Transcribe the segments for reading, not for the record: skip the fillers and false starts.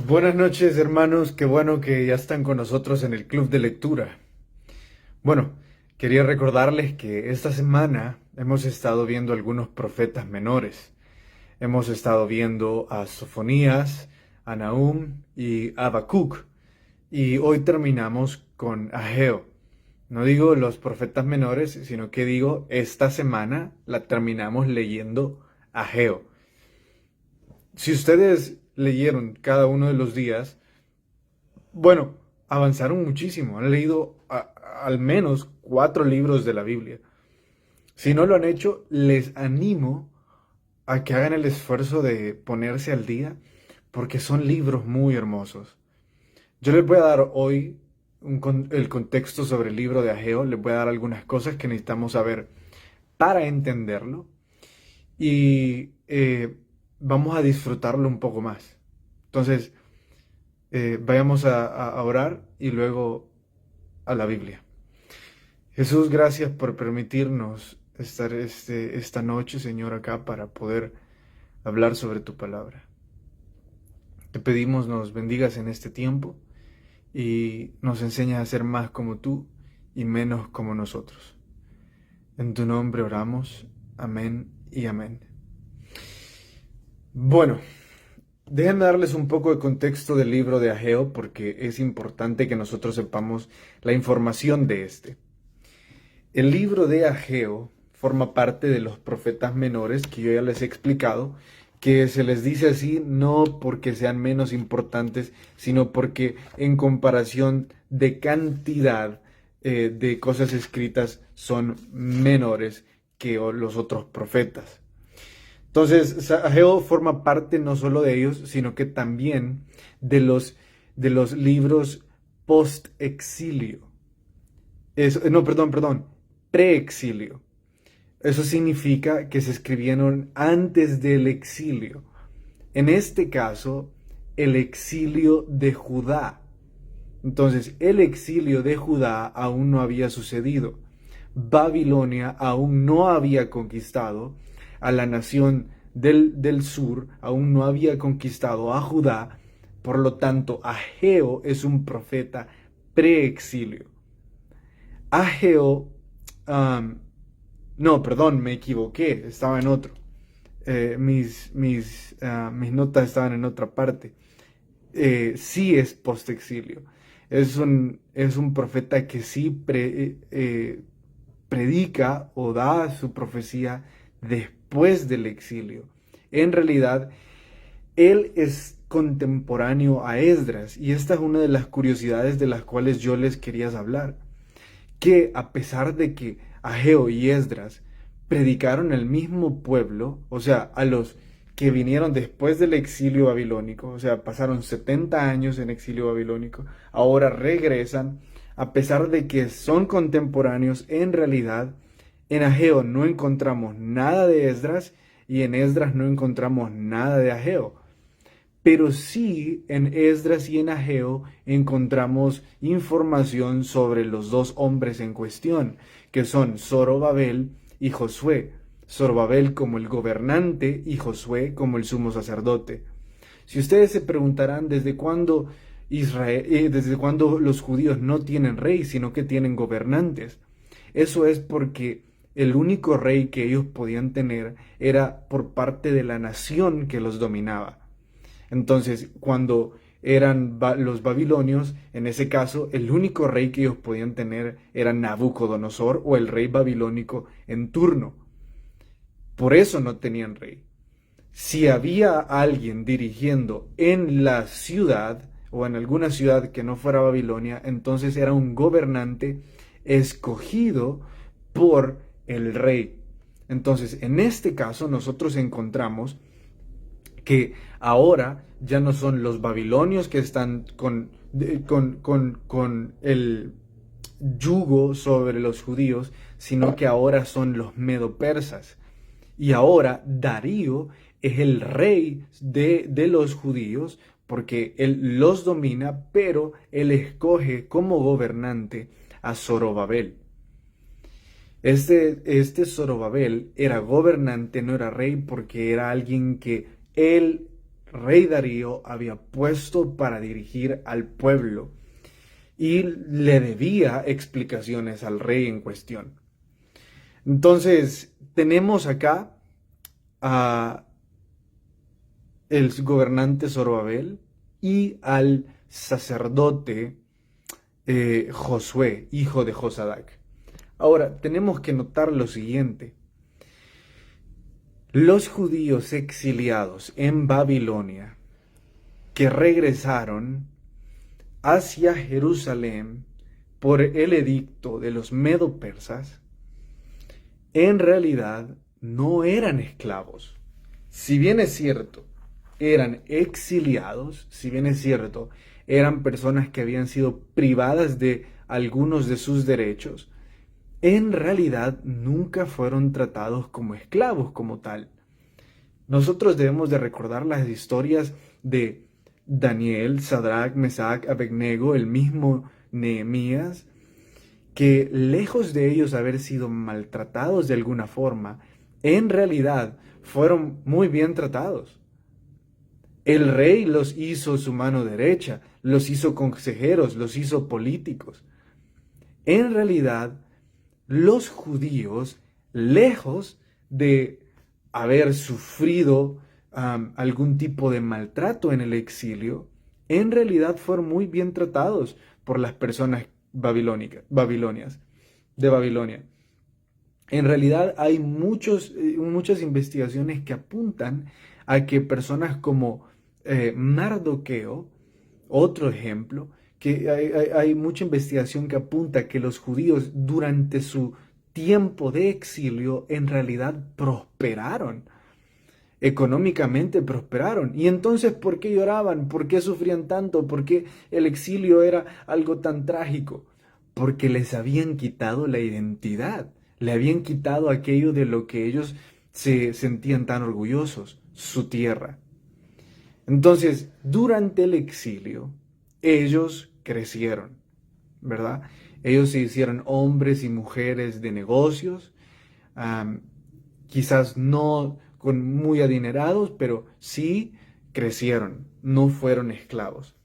Buenas noches, hermanos. Qué bueno que ya están con nosotros en el club de lectura. Bueno, quería recordarles que esta semana hemos estado viendo algunos profetas menores. Hemos estado viendo a Sofonías, a Nahum y a Habacuc. Y hoy terminamos con Ageo. No digo los profetas menores, sino que digo esta semana la terminamos leyendo Ageo. Si ustedes leyeron cada uno de los días, bueno, avanzaron muchísimo. Han leído al menos 4 libros de la Biblia. Si no lo han hecho, les animo a que hagan el esfuerzo de ponerse al día, porque son libros muy hermosos. Yo les voy a dar hoy el contexto sobre el libro de Ageo. Les voy a dar algunas cosas que necesitamos saber para entenderlo y vamos a disfrutarlo un poco más. Entonces, vayamos a orar y luego a la Biblia. Jesús, gracias por permitirnos estar esta noche, Señor, acá para poder hablar sobre tu palabra. Te pedimos nos bendigas en este tiempo y nos enseñas a ser más como tú y menos como nosotros. En tu nombre oramos. Amén y amén. Bueno, déjenme darles un poco de contexto del libro de Ageo porque es importante que nosotros sepamos la información de este. El libro de Ageo forma parte de los profetas menores que yo ya les he explicado, que se les dice así no porque sean menos importantes, sino porque en comparación de cantidad de cosas escritas son menores que los otros profetas. Entonces, Ageo forma parte no solo de ellos, sino que también de los libros post-exilio. No, perdón, preexilio. Eso significa que se escribieron antes del exilio. En este caso, el exilio de Judá. Entonces, el exilio de Judá aún no había sucedido. Babilonia aún no había conquistado a la nación del sur, aún no había conquistado a Judá. Por lo tanto, Ageo es un profeta preexilio. Ageo, no, perdón, me equivoqué, estaba en otro. Mis notas estaban en otra parte. Sí es post-exilio. Es un profeta que sí predica o da su profecía después del exilio. En realidad, él es contemporáneo a Esdras y esta es una de las curiosidades de las cuales yo les quería hablar, que a pesar de que Ageo y Esdras predicaron al mismo pueblo, o sea, a los que vinieron después del exilio babilónico, o sea, pasaron 70 años en exilio babilónico, ahora regresan, a pesar de que son contemporáneos, en realidad, en Ageo no encontramos nada de Esdras y en Esdras no encontramos nada de Ageo. Pero sí en Esdras y en Ageo encontramos información sobre los dos hombres en cuestión, que son Zorobabel y Josué. Zorobabel como el gobernante y Josué como el sumo sacerdote. Si ustedes se preguntarán desde cuándo los judíos no tienen rey, sino que tienen gobernantes, eso es porque el único rey que ellos podían tener era por parte de la nación que los dominaba. Entonces, cuando eran los babilonios, en ese caso, el único rey que ellos podían tener era Nabucodonosor o el rey babilónico en turno. Por eso no tenían rey. Si había alguien dirigiendo en la ciudad o en alguna ciudad que no fuera Babilonia, entonces era un gobernante escogido por el rey. Entonces, en este caso, nosotros encontramos que ahora ya no son los babilonios que están con el yugo sobre los judíos, sino que ahora son los medo-persas. Y ahora Darío es el rey de los judíos porque él los domina, pero él escoge como gobernante a Zorobabel. Este Zorobabel era gobernante, no era rey, porque era alguien que el rey Darío había puesto para dirigir al pueblo y le debía explicaciones al rey en cuestión. Entonces, tenemos acá a el gobernante Zorobabel y al sacerdote Josué, hijo de Josadac. Ahora, tenemos que notar lo siguiente. Los judíos exiliados en Babilonia que regresaron hacia Jerusalén por el edicto de los medo-persas, en realidad no eran esclavos. Si bien es cierto, eran exiliados, si bien es cierto, eran personas que habían sido privadas de algunos de sus derechos, en realidad nunca fueron tratados como esclavos como tal. Nosotros debemos de recordar las historias de Daniel, Sadrach, Mesach, Abednego, el mismo Nehemías, que lejos de ellos haber sido maltratados de alguna forma, en realidad fueron muy bien tratados. El rey los hizo su mano derecha, los hizo consejeros, los hizo políticos. En realidad, los judíos, lejos de haber sufrido algún tipo de maltrato en el exilio, en realidad fueron muy bien tratados por las personas babilonias de Babilonia. En realidad hay muchas investigaciones que apuntan a que personas como Mardoqueo, otro ejemplo, que hay mucha investigación que apunta a que los judíos durante su tiempo de exilio en realidad prosperaron. Económicamente prosperaron. Y entonces, ¿por qué lloraban? ¿Por qué sufrían tanto? ¿Por qué el exilio era algo tan trágico? Porque les habían quitado la identidad, le habían quitado aquello de lo que ellos se sentían tan orgullosos, su tierra. Entonces, durante el exilio, ellos crecieron, ¿verdad? Ellos se hicieron hombres y mujeres de negocios, quizás no con muy adinerados, pero sí crecieron, no fueron esclavos.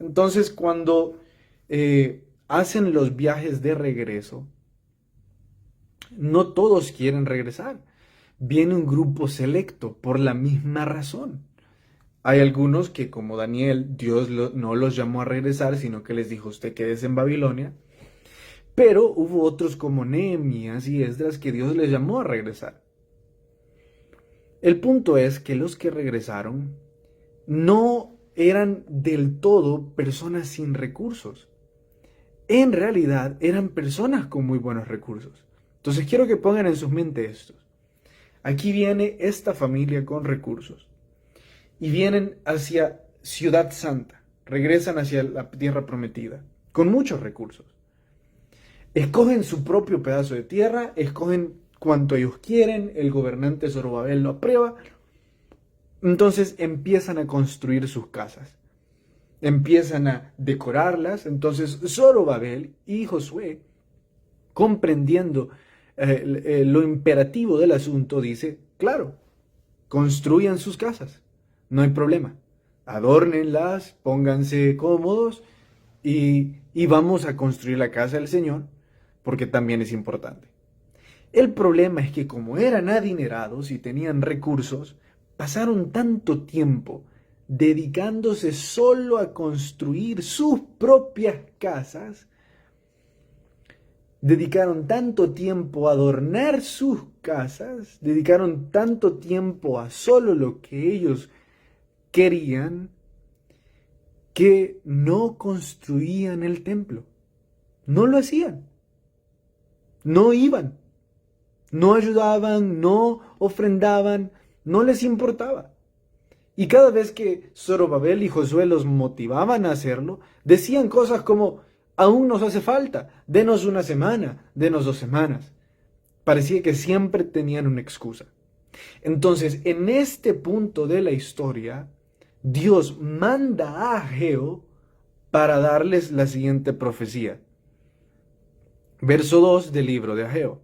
Entonces, cuando hacen los viajes de regreso, no todos quieren regresar. Viene un grupo selecto por la misma razón. Hay algunos que, como Daniel, Dios no los llamó a regresar, sino que les dijo, usted quédese en Babilonia. Pero hubo otros como Nehemías y Esdras que Dios les llamó a regresar. El punto es que los que regresaron no eran del todo personas sin recursos. En realidad eran personas con muy buenos recursos. Entonces quiero que pongan en sus mentes esto. Aquí viene esta familia con recursos y vienen hacia Ciudad Santa, regresan hacia la tierra prometida, con muchos recursos. Escogen su propio pedazo de tierra, escogen cuanto ellos quieren, el gobernante Zorobabel lo aprueba, entonces empiezan a construir sus casas, empiezan a decorarlas, entonces Zorobabel y Josué, comprendiendo lo imperativo del asunto, dice, claro, construyan sus casas, no hay problema, adórnenlas, pónganse cómodos y vamos a construir la casa del Señor, porque también es importante. El problema es que como eran adinerados y tenían recursos, pasaron tanto tiempo dedicándose solo a construir sus propias casas, dedicaron tanto tiempo a adornar sus casas, dedicaron tanto tiempo a solo lo que ellos querían, que no construían el templo. No lo hacían. No iban. No ayudaban, no ofrendaban, no les importaba. Y cada vez que Zorobabel y Josué los motivaban a hacerlo, decían cosas como, aún nos hace falta, denos una semana, denos 2 semanas. Parecía que siempre tenían una excusa. Entonces, en este punto de la historia, Dios manda a Ageo para darles la siguiente profecía. Verso 2 del libro de Ageo.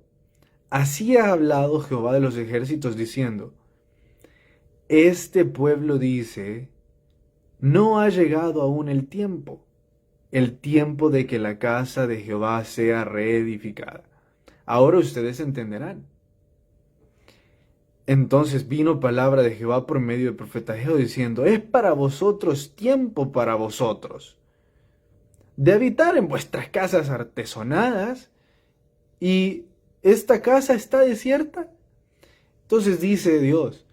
Así ha hablado Jehová de los ejércitos diciendo, este pueblo dice, no ha llegado aún el tiempo de que la casa de Jehová sea reedificada. Ahora ustedes entenderán. Entonces vino palabra de Jehová por medio del profeta Ageo diciendo, es para vosotros tiempo para vosotros de habitar en vuestras casas artesonadas y esta casa está desierta. Entonces dice Dios,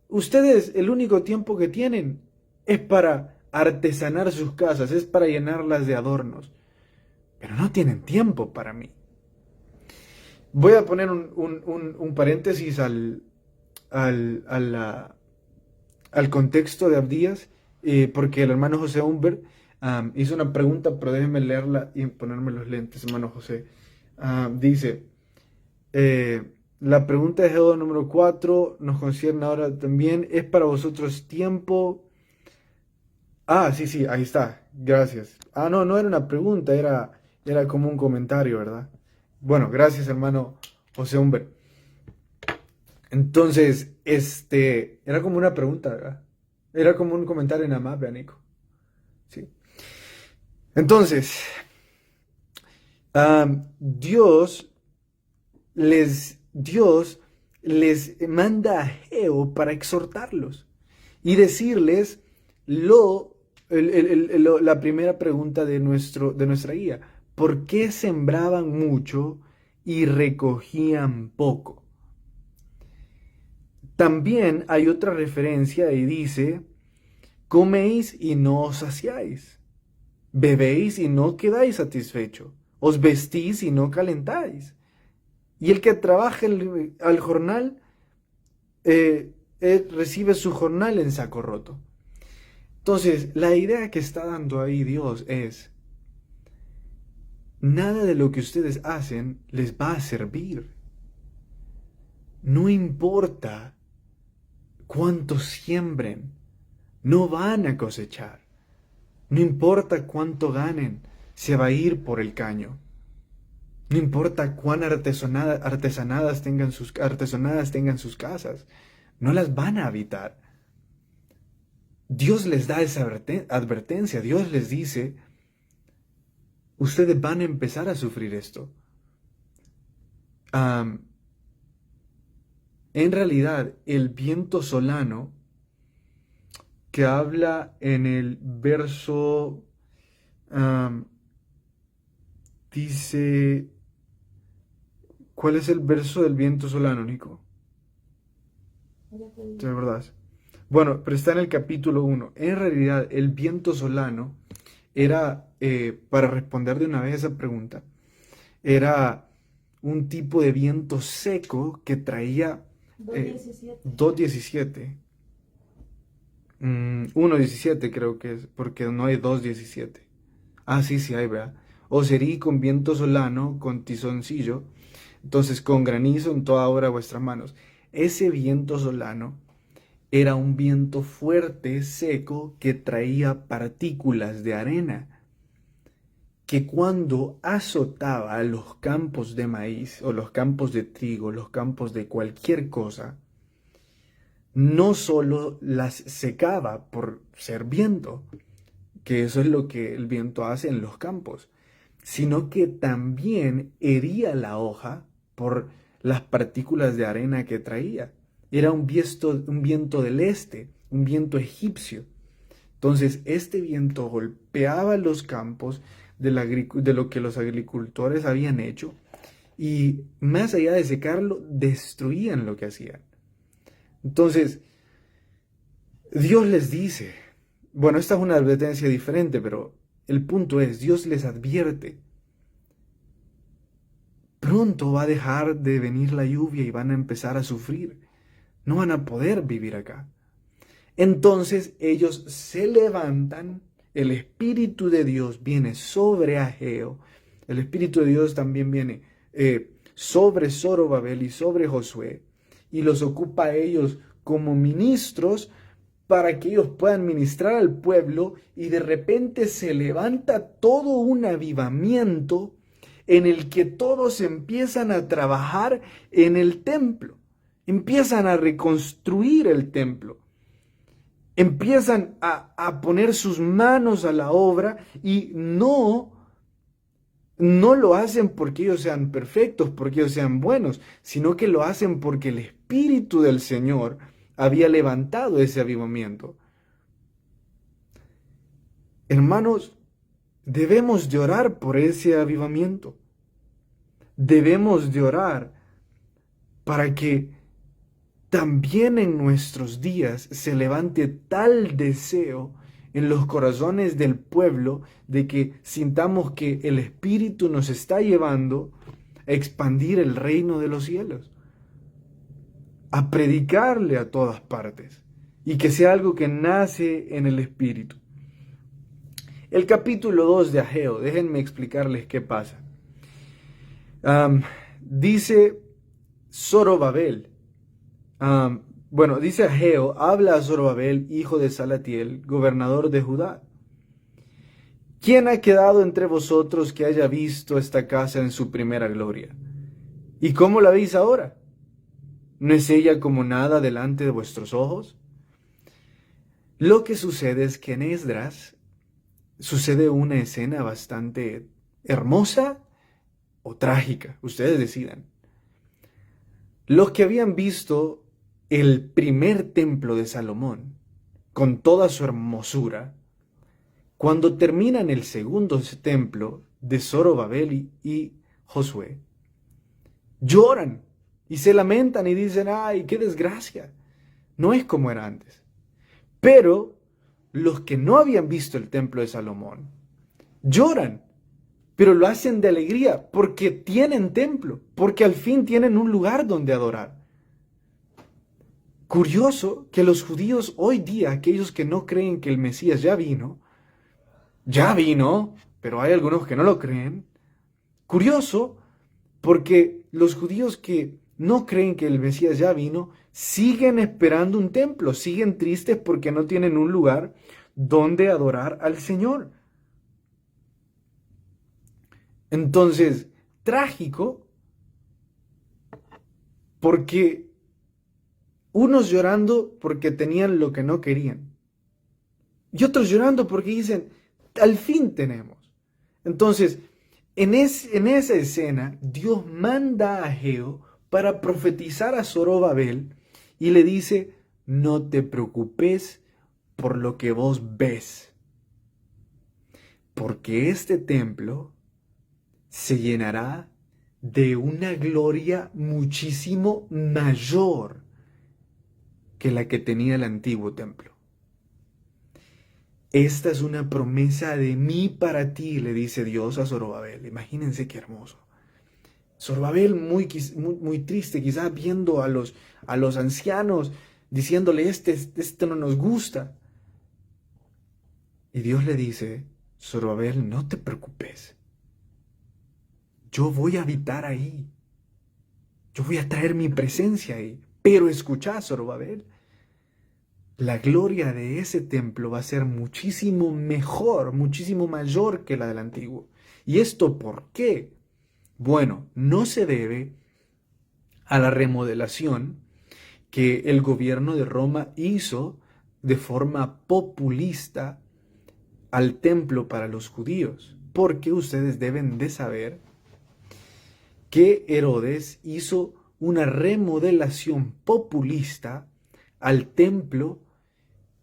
ustedes el único tiempo que tienen es para artesanar sus casas, es para llenarlas de adornos, pero no tienen tiempo para mí. Voy a poner un paréntesis al contexto de Abdías, porque el hermano José Humbert hizo una pregunta, pero déjenme leerla y ponerme los lentes, hermano José. Dice, la pregunta de Génesis número 4 nos concierne ahora también, ¿es para vosotros tiempo? Sí, ahí está, gracias. No era una pregunta, era como un comentario, ¿verdad? Bueno, gracias hermano José Humbert. Entonces, era como una pregunta, ¿verdad? Era como un comentario en amable, Nico. Sí. Entonces, Dios les manda a Ageo para exhortarlos y decirles la primera pregunta de nuestra guía. ¿Por qué sembraban mucho y recogían poco? También hay otra referencia y dice, coméis y no os saciáis, bebéis y no quedáis satisfechos, os vestís y no calentáis. Y el que trabaja al jornal recibe su jornal en saco roto. Entonces, la idea que está dando ahí Dios es, nada de lo que ustedes hacen les va a servir. No importa cuánto siembren, no van a cosechar. No importa cuánto ganen, se va a ir por el caño. No importa cuán artesonadas tengan sus casas, no las van a habitar. Dios les da esa advertencia, Dios les dice, ustedes van a empezar a sufrir esto. En realidad, el viento solano que habla en el verso, dice, ¿cuál es el verso del viento solano, Nico? ¿Te acordás? Bueno, pero está en el capítulo 1. En realidad, el viento solano era, para responder de una vez esa pregunta, era un tipo de viento seco que traía 2.17. 1.17 creo que es, porque no hay 2.17. Sí hay, ¿verdad? O serí con viento solano, con tizoncillo, entonces con granizo en toda hora vuestras manos. Ese viento solano era un viento fuerte, seco, que traía partículas de arena, que cuando azotaba los campos de maíz, o los campos de trigo, los campos de cualquier cosa, no solo las secaba por ser viento, que eso es lo que el viento hace en los campos, sino que también hería la hoja por las partículas de arena que traía. Era un viento del este, un viento egipcio. Entonces, este viento golpeaba los campos de lo que los agricultores habían hecho y más allá de secarlo, destruían lo que hacían. Entonces, Dios les dice, bueno, esta es una advertencia diferente, pero el punto es, Dios les advierte, pronto va a dejar de venir la lluvia y van a empezar a sufrir. No van a poder vivir acá. Entonces ellos se levantan, el Espíritu de Dios viene sobre Ageo, el Espíritu de Dios también viene sobre Zorobabel y sobre Josué, y los ocupa a ellos como ministros para que ellos puedan ministrar al pueblo, y de repente se levanta todo un avivamiento en el que todos empiezan a trabajar en el templo, empiezan a reconstruir el templo. empiezan a poner sus manos a la obra y no lo hacen porque ellos sean perfectos, porque ellos sean buenos, sino que lo hacen porque el Espíritu del Señor había levantado ese avivamiento. Hermanos, debemos de orar por ese avivamiento. Debemos de orar para que también en nuestros días se levante tal deseo en los corazones del pueblo de que sintamos que el Espíritu nos está llevando a expandir el reino de los cielos, a predicarle a todas partes y que sea algo que nace en el Espíritu. El capítulo 2 de Ageo, déjenme explicarles qué pasa. Dice Zorobabel, dice Ageo, habla a Zorobabel, hijo de Salatiel, gobernador de Judá. ¿Quién ha quedado entre vosotros que haya visto esta casa en su primera gloria? ¿Y cómo la veis ahora? ¿No es ella como nada delante de vuestros ojos? Lo que sucede es que en Esdras sucede una escena bastante hermosa o trágica, ustedes decidan. Los que habían visto el primer templo de Salomón, con toda su hermosura, cuando terminan el segundo templo de Zorobabel y Josué, lloran y se lamentan y dicen, ¡ay, qué desgracia! No es como era antes. Pero los que no habían visto el templo de Salomón lloran, pero lo hacen de alegría porque tienen templo, porque al fin tienen un lugar donde adorar. Curioso que los judíos hoy día, aquellos que no creen que el Mesías ya vino, pero hay algunos que no lo creen. Curioso porque los judíos que no creen que el Mesías ya vino, siguen esperando un templo, siguen tristes porque no tienen un lugar donde adorar al Señor. Entonces, trágico, porque unos llorando porque tenían lo que no querían, y otros llorando porque dicen, al fin tenemos. Entonces, en esa escena, Dios manda a Ageo para profetizar a Zorobabel y le dice, no te preocupes por lo que vos ves, porque este templo se llenará de una gloria muchísimo mayor que la que tenía el antiguo templo. Esta es una promesa de mí para ti, le dice Dios a Zorobabel. Imagínense qué hermoso. Zorobabel muy triste, quizás viendo a los ancianos, diciéndole, este no nos gusta. Y Dios le dice, Zorobabel, no te preocupes. Yo voy a habitar ahí. Yo voy a traer mi presencia ahí. Pero escuchá, Zorobabel, la gloria de ese templo va a ser muchísimo mejor, muchísimo mayor que la del antiguo. ¿Y esto por qué? Bueno, no se debe a la remodelación que el gobierno de Roma hizo de forma populista al templo para los judíos, porque ustedes deben de saber que Herodes hizo una remodelación populista al templo,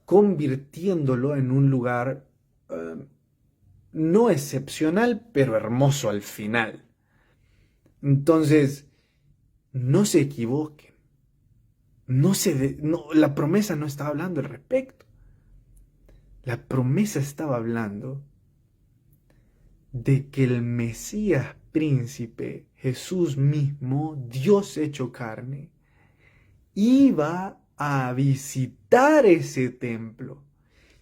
convirtiéndolo en un lugar no excepcional, pero hermoso al final. Entonces, no se equivoquen. La promesa no estaba hablando al respecto. La promesa estaba hablando de que el Mesías príncipe, Jesús mismo, Dios hecho carne, iba a visitar ese templo.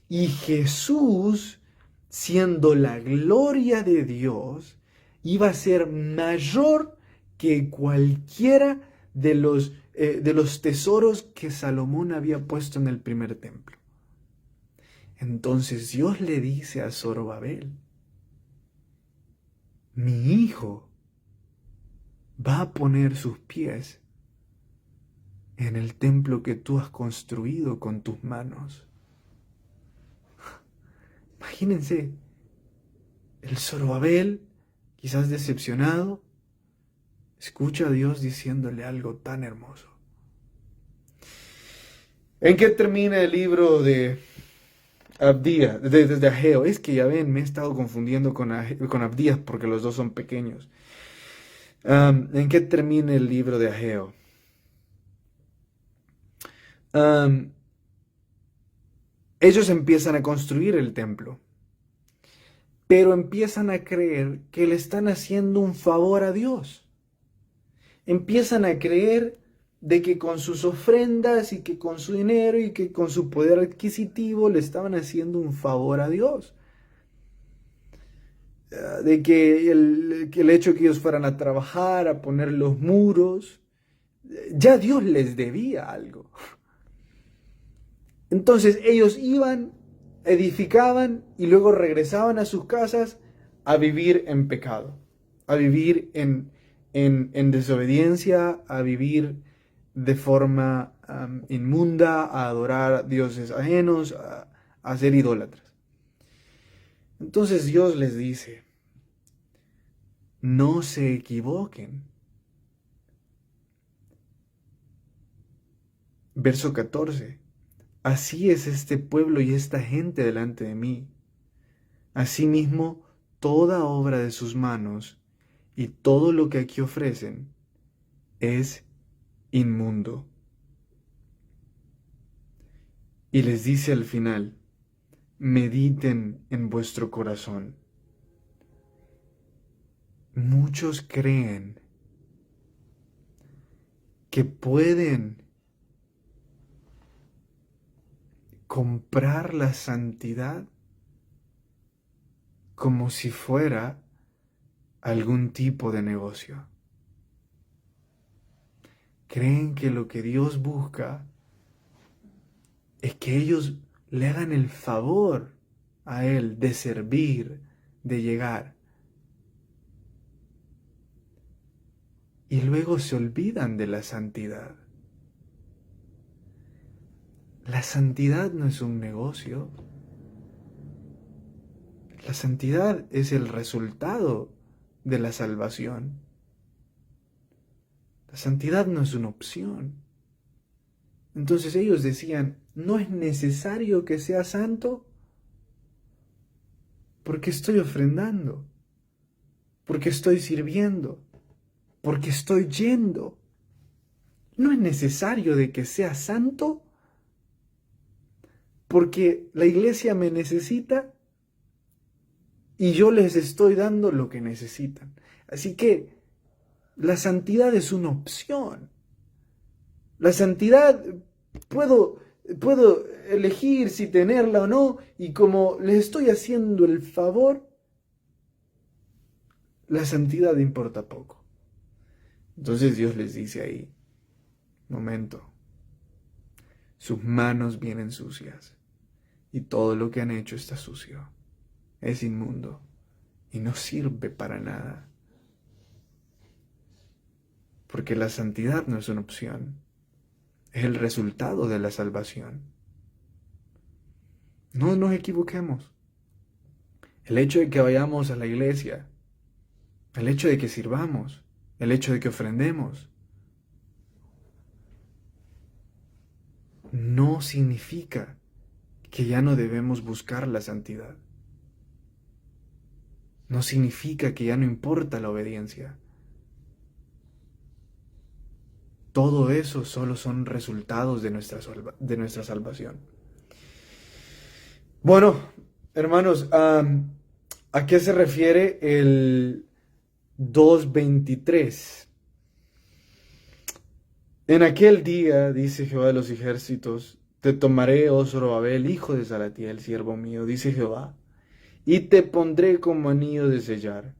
Y Jesús, siendo la gloria de Dios, iba a ser mayor que cualquiera de los tesoros que Salomón había puesto en el primer templo. Entonces Dios le dice a Zorobabel, mi hijo va a poner sus pies en el templo que tú has construido con tus manos. Imagínense, el Zorobabel, quizás decepcionado, escucha a Dios diciéndole algo tan hermoso. ¿En qué termina el libro de Abdías, de Ageo? Es que ya ven, me he estado confundiendo con Abdías porque los dos son pequeños. ¿En qué termina el libro de Ageo? Ellos empiezan a construir el templo, pero empiezan a creer que le están haciendo un favor a Dios. Empiezan a creer de que con sus ofrendas y que con su dinero y que con su poder adquisitivo le estaban haciendo un favor a Dios. De que el hecho de que ellos fueran a trabajar, a poner los muros, ya Dios les debía algo. Entonces ellos iban, edificaban y luego regresaban a sus casas a vivir en pecado, a vivir en desobediencia, a vivir de forma inmunda, a adorar dioses ajenos, a ser idólatras. Entonces Dios les dice, no se equivoquen. Verso 14. Así es este pueblo y esta gente delante de mí. Asimismo, toda obra de sus manos y todo lo que aquí ofrecen es inmundo. Y les dice al final, mediten en vuestro corazón. Muchos creen que pueden comprar la santidad como si fuera algún tipo de negocio. Creen que lo que Dios busca es que ellos le hagan el favor a Él de servir, de llegar. Y luego se olvidan de la santidad. La santidad no es un negocio. La santidad es el resultado de la salvación. La santidad no es una opción. Entonces ellos decían, no es necesario que sea santo porque estoy ofrendando, porque estoy sirviendo, porque estoy yendo. No es necesario de que sea santo porque la iglesia me necesita y yo les estoy dando lo que necesitan. Así que la santidad es una opción. La santidad puedo elegir si tenerla o no, y como les estoy haciendo el favor, la santidad importa poco. Entonces Dios les dice ahí, momento, sus manos vienen sucias y todo lo que han hecho está sucio, es inmundo y no sirve para nada. Porque la santidad no es una opción, es el resultado de la salvación. No nos equivoquemos. El hecho de que vayamos a la iglesia, el hecho de que sirvamos, el hecho de que ofrendemos, no significa que ya no debemos buscar la santidad. No significa que ya no importa la obediencia. Todo eso solo son resultados de nuestra salvación. Bueno, hermanos, ¿a qué se refiere el 2:23? En aquel día, dice Jehová de los ejércitos, te tomaré, oh Zorobabel, hijo de Salatiel, siervo mío, dice Jehová, y te pondré como anillo de sellar,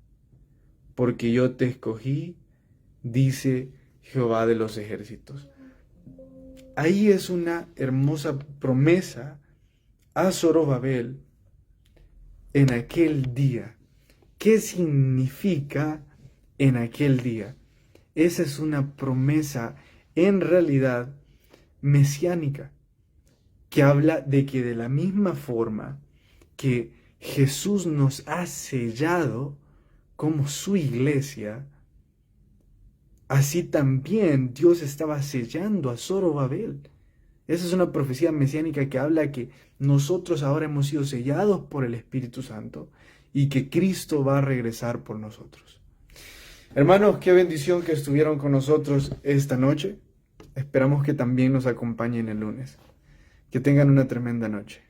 porque yo te escogí, dice Jehová de los ejércitos. Ahí es una hermosa promesa a Zorobabel en aquel día. ¿Qué significa en aquel día? Esa es una promesa en realidad mesiánica, que habla de que de la misma forma que Jesús nos ha sellado como su iglesia, así también Dios estaba sellando a Zorobabel. Esa es una profecía mesiánica que habla que nosotros ahora hemos sido sellados por el Espíritu Santo y que Cristo va a regresar por nosotros. Hermanos, qué bendición que estuvieron con nosotros esta noche. Esperamos que también nos acompañen el lunes. Que tengan una tremenda noche.